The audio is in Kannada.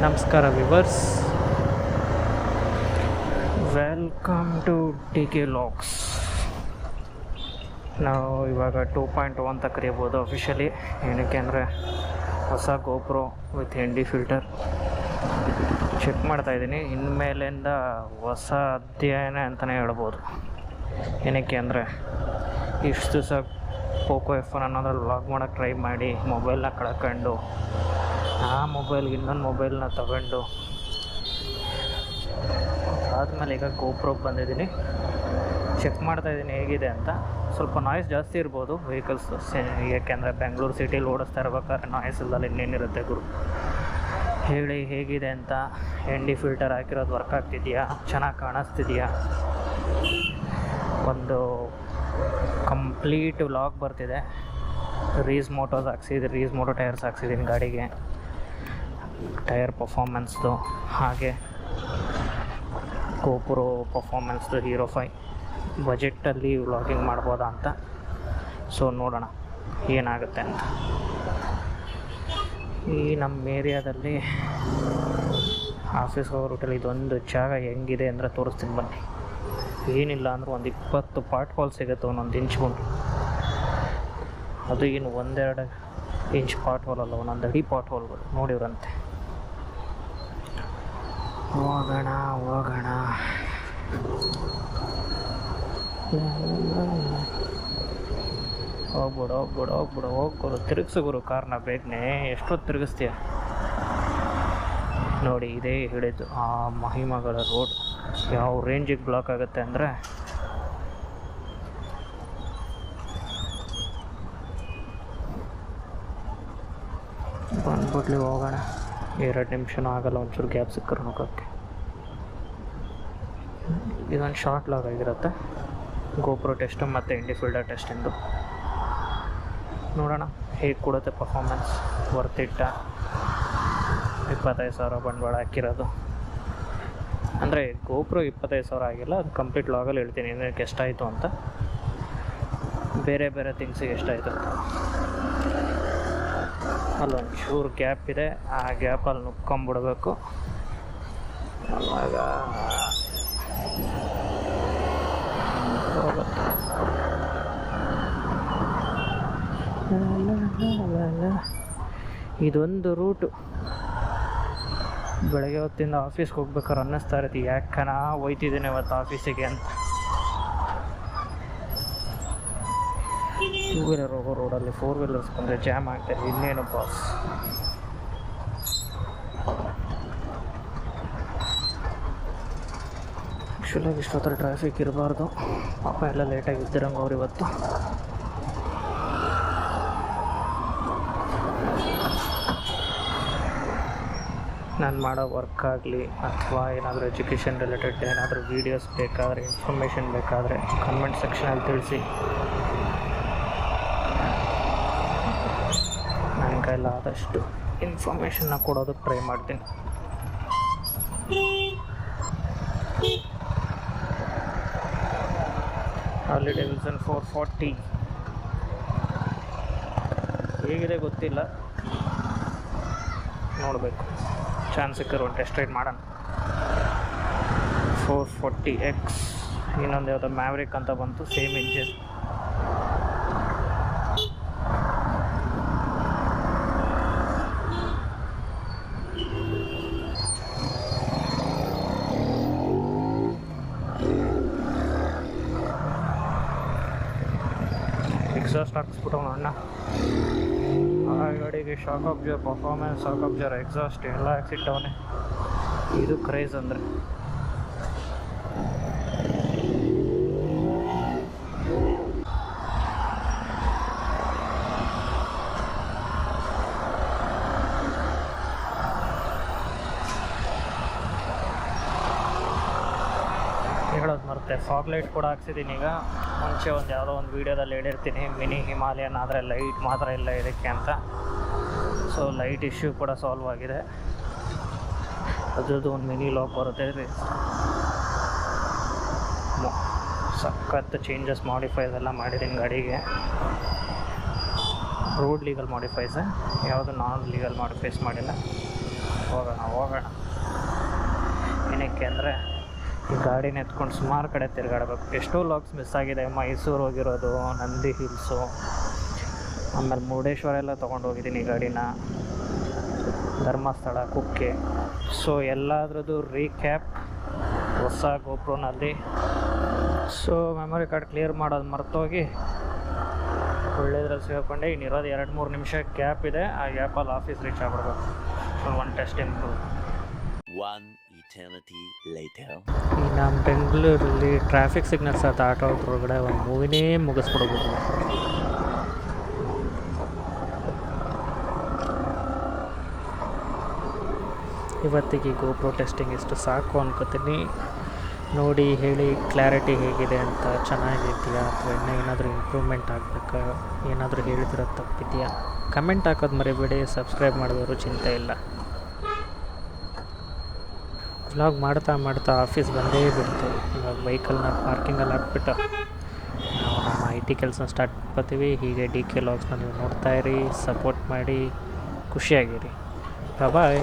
ನಮಸ್ಕಾರ viewers, welcome to T K Locks. ನಾವು ಇವಾಗ 2.0 ಅಂತ ಕರಿಬೋದು ಅಫಿಷಿಯಲಿ. ಏನಕ್ಕೆ ಅಂದರೆ ಹೊಸ GoPro with ND filter check ಮಾಡ್ತಾಯಿದ್ದೀನಿ. ಇನ್ಮೇಲಿಂದ ಹೊಸ ಅಧ್ಯಯನ ಅಂತಲೇ ಹೇಳ್ಬೋದು. ಏನಕ್ಕೆ ಅಂದರೆ ಇಷ್ಟು ದಿವಸ ಪೋಕೋ F1 ಅನ್ನೋದ್ರಲ್ಲಿ ವ್ಲಾಗ್ ಮಾಡೋಕ್ಕೆ ಟ್ರೈ ಮಾಡಿ ಮೊಬೈಲ್ನ ಕಳ್ಕೊಂಡು ಆ ಮೊಬೈಲ್ಗೆ ಇನ್ನೊಂದು ಮೊಬೈಲ್ನ ತಗೊಂಡು ಆದಮೇಲೆ ಈಗ ಗೋಪ್ರೋಗೆ ಬಂದಿದ್ದೀನಿ. ಚೆಕ್ ಮಾಡ್ತಾಯಿದ್ದೀನಿ ಹೇಗಿದೆ ಅಂತ. ಸ್ವಲ್ಪ ನಾಯ್ಸ್ ಜಾಸ್ತಿ ಇರ್ಬೋದು ವೆಹಿಕಲ್ಸ್, ಏಕೆಂದರೆ ಬೆಂಗಳೂರು ಸಿಟಿಲಿ ಓಡಿಸ್ತಾ ಇರ್ಬೇಕಾದ್ರೆ ನಾಯ್ಸ್ ಇಲ್ಲದಲ್ಲಿ ಇನ್ನೇನಿರುತ್ತೆ ಗುರು. ಹೇಳಿ ಹೇಗಿದೆ ಅಂತ. ND ಫಿಲ್ಟರ್ ಹಾಕಿರೋದು ವರ್ಕ್ ಆಗ್ತಿದೆಯಾ, ಚೆನ್ನಾಗಿ ಕಾಣಿಸ್ತಿದೆಯಾ, ಒಂದು ಕಂಪ್ಲೀಟ್ ವ್ಲಾಗ್ ಬರ್ತಿದೆ. ರೀಸ್ ಮೋಟೋಸ್ ಹಾಕ್ಸಿದ್ದೀನಿ, ರೀಸ್ ಮೋಟೋ ಟೈರ್ಸ್ ಹಾಕ್ಸಿದ್ದೀನಿ ಗಾಡಿಗೆ, ಟೈರ್ ಪರ್ಫಾರ್ಮೆನ್ಸ್ದು, ಹಾಗೆ ಗೋಪ್ರೋ ಪರ್ಫಾರ್ಮೆನ್ಸ್ದು ಹೀರೋ 5 ಬಜೆಟಲ್ಲಿ ವ್ಲಾಗಿಂಗ್ ಮಾಡ್ಬೋದಾ ಅಂತ. ಸೊ ನೋಡೋಣ ಏನಾಗುತ್ತೆ ಅಂತ. ಈ ನಮ್ಮ ಏರಿಯಾದಲ್ಲಿ ಆಫೀಸ್ ಹೋಗೋ ರೂಟಲ್ಲಿ ಇದೊಂದು ಜಾಗ ಹೆಂಗಿದೆ ಅಂದರೆ ತೋರಿಸ್ತೀನಿ ಬನ್ನಿ. ಏನಿಲ್ಲ ಅಂದರೂ ಒಂದು 20 ಪಾಟ್ ಹೋಲ್ ಸಿಗುತ್ತೆ ಒಂದೊಂದು ಇಂಚ್ ಬಂದು. ಅದು ಏನು 1-2 ಇಂಚ್ ಪಾಟ್ ಹೋಲ್ ಅಲ್ಲ, ಒಂದೊಂದು ಅಡಿ ಪಾಟ್ ಹೋಲ್ಗಳು ನೋಡಿವ್ರಂತೆ. ಹೋಗೋಣ ಹೋಗ್ಬಿಡು ತಿರುಗಿಸು ಗುರು ಕಾರ್ನ ಬೇಗನೆ. ಎಷ್ಟೊತ್ತು ತಿರುಗಿಸ್ತೀಯ ನೋಡಿ. ಇದೇ ಹೇಳಿದ್ದು, ಆ ಮಹಿಮಗಳ ರೋಡ್ ಯಾವ ರೇಂಜಿಗೆ ಬ್ಲಾಕ್ ಆಗುತ್ತೆ ಅಂದರೆ ಬಂದ್ಬಿಡ್ಲಿ ಹೋಗೋಣ. 2 ನಿಮಿಷನೂ ಆಗಲ್ಲ, ಒಂಚೂರು ಗ್ಯಾಪ್ ಸಿಕ್ಕರು ಹೋಗೋಕ್ಕೆ. ಇದೊಂದು ಶಾರ್ಟ್ ಲಾಗ್ ಆಗಿರುತ್ತೆ ಗೋಪ್ರೋ ಟೆಸ್ಟ್ ಮತ್ತು ND ಫಿಲ್ಟರ್ ಟೆಸ್ಟಿಂದು. ನೋಡೋಣ ಹೇಗೆ ಕೊಡುತ್ತೆ ಪರ್ಫಾರ್ಮೆನ್ಸ್. ವರ್ತಿಟ್ಟ 25,000 ಬಂಡವಾಳ ಹಾಕಿರೋದು. ಅಂದರೆ ಗೋಪ್ರೋ 25,000 ಆಗಿಲ್ಲ, ಅದು ಕಂಪ್ಲೀಟ್ ಲಾಗಲ್ಲಿ ಹೇಳ್ತೀನಿ ಇದಕ್ಕೆ ಎಷ್ಟಾಯಿತು ಅಂತ. ಬೇರೆ ಬೇರೆ ಥಿಂಗ್ಸಿಗೆ ಎಷ್ಟಾಯಿತು ಅಂತ. ಅಲ್ಲೊಂದು ಚೂರು ಗ್ಯಾಪ್ ಇದೆ, ಆ ಗ್ಯಾಪಲ್ಲಿ ನುಕ್ಕೊಂಬಿಡ್ಬೇಕು. ಅವಾಗ ಇದೊಂದು ರೂಟು ಬೆಳಗ್ಗೆ ಹೊತ್ತಿಂದ ಆಫೀಸ್ಗೆ ಹೋಗ್ಬೇಕಾದ್ರೆ ಅನ್ನಿಸ್ತಾ ಇರುತ್ತೆ, ಯಾಕನ ಹೋಯ್ತಿದ್ದೀನಿ ಇವತ್ತು ಆಫೀಸಿಗೆ ಅಂತ. 2 ವೀಲರ್ ಹೋಗೋ ರೋಡಲ್ಲಿ 4 ವೀಲರ್ಸ್ ಬಂದರೆ ಜಾಮ್ ಆಗ್ತಾರೆ. ಇನ್ನೇನು ಬಾಸ್. ಆ್ಯಕ್ಚುಲಾಗಿ ಇಷ್ಟೊತ್ತಲ್ಲಿ ಟ್ರಾಫಿಕ್ ಇರಬಾರ್ದು. ಪಾಪ ಎಲ್ಲ ಲೇಟಾಗಿ ಇದ್ದಿರಂಗೆ ಅವ್ರು ಇವತ್ತು. ನಾನು ಮಾಡೋ ವರ್ಕ್ ಆಗಲಿ ಅಥವಾ ಏನಾದರೂ ಎಜುಕೇಷನ್ ರಿಲೇಟೆಡ್ ಏನಾದರೂ ವೀಡಿಯೋಸ್ ಬೇಕಾದರೆ, ಇನ್ಫಾರ್ಮೇಷನ್ ಬೇಕಾದರೆ ಕಮೆಂಟ್ ಸೆಕ್ಷನಲ್ಲಿ ತಿಳಿಸಿ. ನನ್ನ ಕೈಲಾದಷ್ಟು ಇನ್ಫಾರ್ಮೇಷನ್ನ ಕೊಡೋದಕ್ಕೆ ಟ್ರೈ ಮಾಡ್ತೀನಿ. ಹಾರ್ಲಿ ಡೇವಿಡ್ಸನ್ 440 ಹೇಗಿದೆ ಗೊತ್ತಿಲ್ಲ, ನೋಡಬೇಕು. ಚಾನ್ಸ್ ಸಿಕ್ಕರು ಒಂದು ಟೆಸ್ಟ್ ರೈಡ್ ಮಾಡೋಣ. 440X. ಇನ್ನೊಂದು ಯಾವುದೋ ಮ್ಯಾವ್ರಿಕ್ ಅಂತ ಬಂತು, ಸೇಮ್ ಇಂಜಿನ್. ಎಕ್ಸಾಸ್ಟ್ ಹಾಕಿಸ್ಬಿಟ್ಟವನು ಅಣ್ಣ. ಆ ಗಾಡಿಗೆ shock observer, performance, shock observer, exhaust ಎಲ್ಲ ಹಾಕ್ಸಿಟ್ಟವನೇ. ಇದು ಕ್ರೇಜ್ ಅಂದರೆ. ಹೇಳೋದು ಮರುತ್ತೆ, ಫಾಗ್ ಲೈಟ್ ಕೂಡ ಹಾಕ್ಸಿದ್ದೀನಿ ಈಗ. ಮುಂಚೆ ಒಂದು ಯಾವುದೋ ಒಂದು ವೀಡಿಯೋದಲ್ಲಿ ಹೇಳಿರ್ತೀನಿ, ಮಿನಿ ಹಿಮಾಲಯನ್ ಆದರೆ ಲೈಟ್ ಮಾತ್ರ ಇಲ್ಲ ಇದಕ್ಕೆ ಅಂತ. ಸೊ ಲೈಟ್ ಇಶ್ಯೂ ಕೂಡ ಸಾಲ್ವ್ ಆಗಿದೆ. ಅದ್ರದ್ದು ಒಂದು ಮಿನಿ ಲಾಕ್ ಬರುತ್ತೆ ರೀ. ಸಖತ್ತು ಚೇಂಜಸ್, ಮಾಡಿಫೈಸ್ ಎಲ್ಲ ಮಾಡಿದ್ದೀನಿ ಗಾಡಿಗೆ. ರೋಡ್ ಲೀಗಲ್ ಮಾಡಿಫೈಸ್, ಯಾವುದು ನಾನ್ ಲೀಗಲ್ ಮಾಡಿಫೈಸ್ ಮಾಡಿಲ್ಲ. ಹೋಗೋಣ. ಏನಕ್ಕೆ ಅಂದರೆ ಈ ಗಾಡಿನ ಎತ್ಕೊಂಡು ಸುಮಾರು ಕಡೆ ತಿರುಗಾಡಬೇಕು. ಎಷ್ಟೋ ಲಾಗ್ಸ್ ಮಿಸ್ ಆಗಿದೆ. ಮೈಸೂರು ಹೋಗಿರೋದು, ನಂದಿ ಹಿಲ್ಸು, ಆಮೇಲೆ ಮುರುಡೇಶ್ವರ ಎಲ್ಲ ತೊಗೊಂಡು ಹೋಗಿದ್ದೀನಿ ಗಾಡಿನ, ಧರ್ಮಸ್ಥಳ, ಕುಕ್ಕೆ. ಸೊ ಎಲ್ಲದ್ರದ್ದು ರೀಕ್ಯಾಪ್ ಹೊಸ ಗೋಪ್ರೋನಲ್ಲಿ. ಸೊ ಮೆಮೊರಿ ಕಾರ್ಡ್ ಕ್ಲಿಯರ್ ಮಾಡೋದು ಮರ್ತೋಗಿ ಒಳ್ಳೆದ್ರಲ್ಲಿ ಸಿಗಾಕೊಂಡೆ. ಇನ್ನಿರೋದು 2-3 ನಿಮಿಷ ಗ್ಯಾಪ್ ಇದೆ. ಆ ಗ್ಯಾಪಲ್ಲಿ ಆಫೀಸ್ ರೀಚ್ ಆಗ್ಬಿಡ್ಬೇಕು. ಒಂದು ಟೆಸ್ಟ್ ಇಂಪ್ರೂವ್. ಈ ನಮ್ಮ ಬೆಂಗಳೂರಲ್ಲಿ ಟ್ರಾಫಿಕ್ ಸಿಗ್ನಲ್ಸ್ ದಾಟೋದ್ರೊಳಗಡೆ ಒಂದು ಮೂವಿನೇ ಮುಗಿಸ್ಬಿಡ್ಬೋದು. ಇವತ್ತಿಗೆ ಗೋಪ್ರೋ ಟೆಸ್ಟಿಂಗ್ ಇಷ್ಟು ಸಾಕು ಅನ್ಕೋತೀನಿ. ನೋಡಿ ಹೇಳಿ ಕ್ಲಾರಿಟಿ ಹೇಗಿದೆ ಅಂತ, ಚೆನ್ನಾಗಿದೆಯಾ ಅಥವಾ ಇನ್ನೂ ಏನಾದರೂ ಇಂಪ್ರೂವ್ಮೆಂಟ್ ಆಗಬೇಕಾ, ಏನಾದರೂ ಹೇಳಿದಿರೋ ತಪ್ಪಿದೆಯಾ, ಕಮೆಂಟ್ ಹಾಕೋದು ಮರಿಬೇಡಿ. ಸಬ್ಸ್ಕ್ರೈಬ್ ಮಾಡಿದವರು ಚಿಂತೆ ಇಲ್ಲ. ವ್ಲಾಗ್ ಮಾಡ್ತಾ ಆಫೀಸ್ ಬಂದೇ ಬಿಡ್ತು. ಇವಾಗ ಬೈಕಲ್ಲಿ ಪಾರ್ಕಿಂಗಲ್ಲಿ ಹಾಕ್ಬಿಟ್ಟು ನಾವು ನಮ್ಮ IT ಕೆಲಸ ಸ್ಟಾರ್ಟ್ ಮಾಡ್ತೀವಿ. ಹೀಗೆ DK ವ್ಲಾಗ್ಸ್ನ ನೀವು ನೋಡ್ತಾಯಿರಿ, ಸಪೋರ್ಟ್ ಮಾಡಿ, ಖುಷಿಯಾಗಿರಿ. ಬಾಯ್.